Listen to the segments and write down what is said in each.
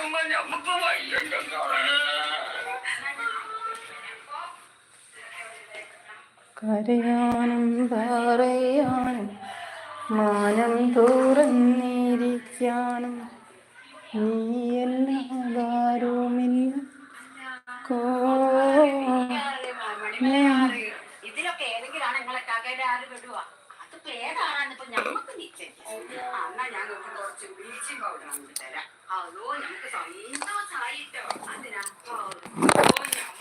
നമുക്ക് കരയാനും പറയാനും മാനം തുറന്നിരിക്കാനും നീയല്ലാതാരുമില്ല. ഇതിലൊക്കെ ഏതെങ്കിലാണ് നിങ്ങളെ കകയുടെ ആര് വിടുവാ? അതിപ്പോ ഏതാണെന്ന് ഇപ്പൊ ഞമ്മക്ക് നിശ്ചയിക്കാം. എന്നാ ഞാൻ കുറച്ച് ബ്ലീച്ചിങ് പൗഡർ അങ്ങോട്ട് തരാം. അതോ നമുക്ക് സന്തോഷായിട്ടോ. അതിനാ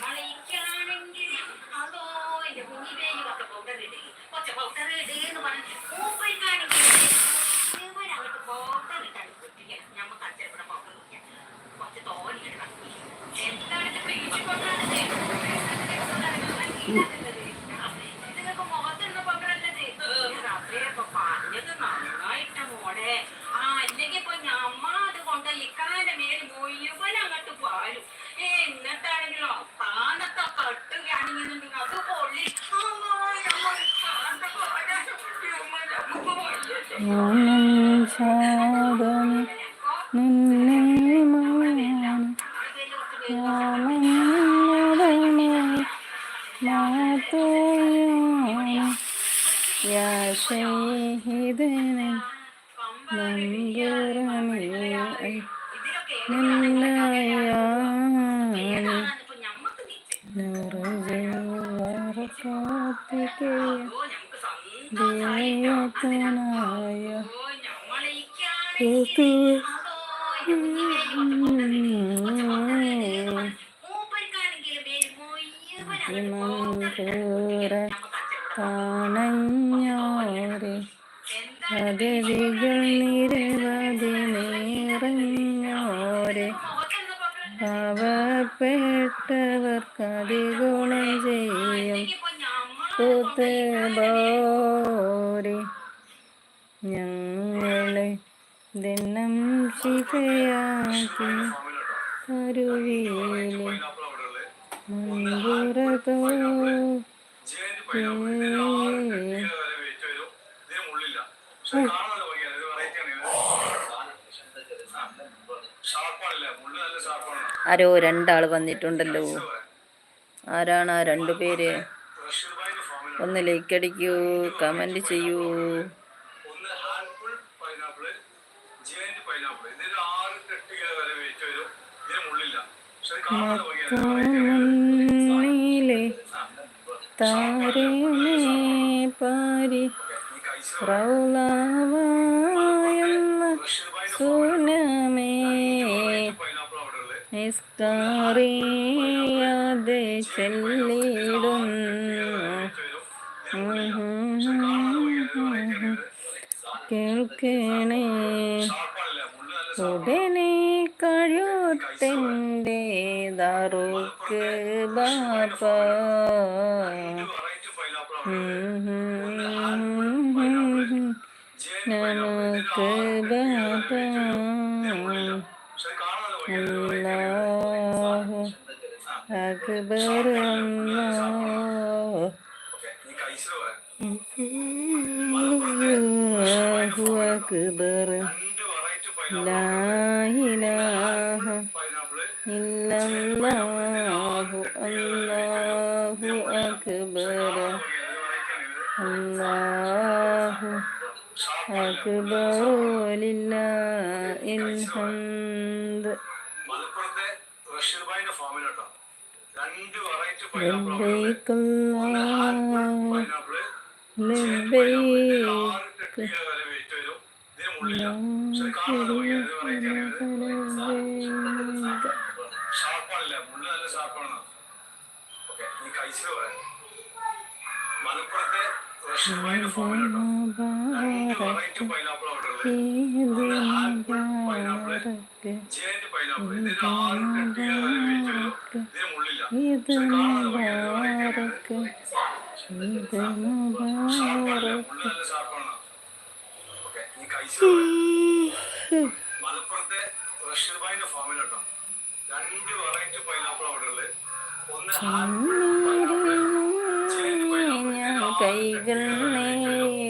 നമ്മളേക്കാണെങ്കിൽ അതോ എന്റെ കുഞ്ഞിവേലി കുറച്ച് പൗഡർ ഇടേ, കുറച്ച് പൗഡർ ഇടേന്ന് പറഞ്ഞ് മൂപ്പരിക്കാണെങ്കിൽ അങ്ങോട്ട് പൗഡർ ഇട്ടാണ് കുട്ടിക്ക്. ഞമ്മക്ക് അച്ഛനവിടെ പൗഡർ കുടിക്കാം. കുറച്ച് തോന്നി ഇടണം. എന്താണ് ബ്ലീച്ചിങ് പൗഡർ? ഇതിനൊക്കെ മുഖത്തുള്ള പൗഡറല്ലത്. റബ്ബേപ്പൊ പറഞ്ഞത് നന്നായിട്ട് മോടെ. അല്ലെങ്കിൽ ഇപ്പൊ ഞമ്മ അത് കൊണ്ട് ഇക്കാന്റെ മേല് മുഴുവൻ അങ്ങോട്ട് പാലും. എന്നിട്ടാണെങ്കിലോ താനത്തെ കട്ടുകയാണെങ്കിൽ അത് പൊള്ളി കാണഞ്ഞോരെ പദവികൾ നിരവധി നിറഞ്ഞോരെ പാവപ്പെട്ടവർക്കതിഗുണം ചെയ്യും പുതുബോരെ ഞങ്ങളെ ദിനം ശിഖയാക്കി കരുവിയിലെ മൺപുറത്തോ ആരോ രണ്ടാൾ വന്നിട്ടുണ്ടല്ലോ. ആരാണ് ആ രണ്ടുപേര്? ഒന്ന് ലൈക്ക് അടിക്കൂ, കമന്റ് ചെയ്യൂ. മത്തമുന്നിലെ താരമേ പാരി റൗളാവായെന്ന സുനമേ നിസ്കാറിയാതെ ചെല്ലിടുന്നു. കേൾക്കണേ ഉടനെ കഴിയൊട്ടെൻ്റെ ദറുക്ക് ബാപ്പ. നമുക്ക് ബാപ്പ അല്ലാഹു അക്ബർ അല്ലാഹു അക്ബർ ലാ ഇലാഹ ഇല്ലല്ലാഹു അല്ലാഹു അക്ബർ അല്ലാഹു അക്ബർ വലില്ലാഹിൽ ഹംദ്. ലബ്ബൈക അല്ലാഹുമ്മ ലബ്ബൈക ലാ ശരീക ലക ലബ്ബൈക. കൈകൾ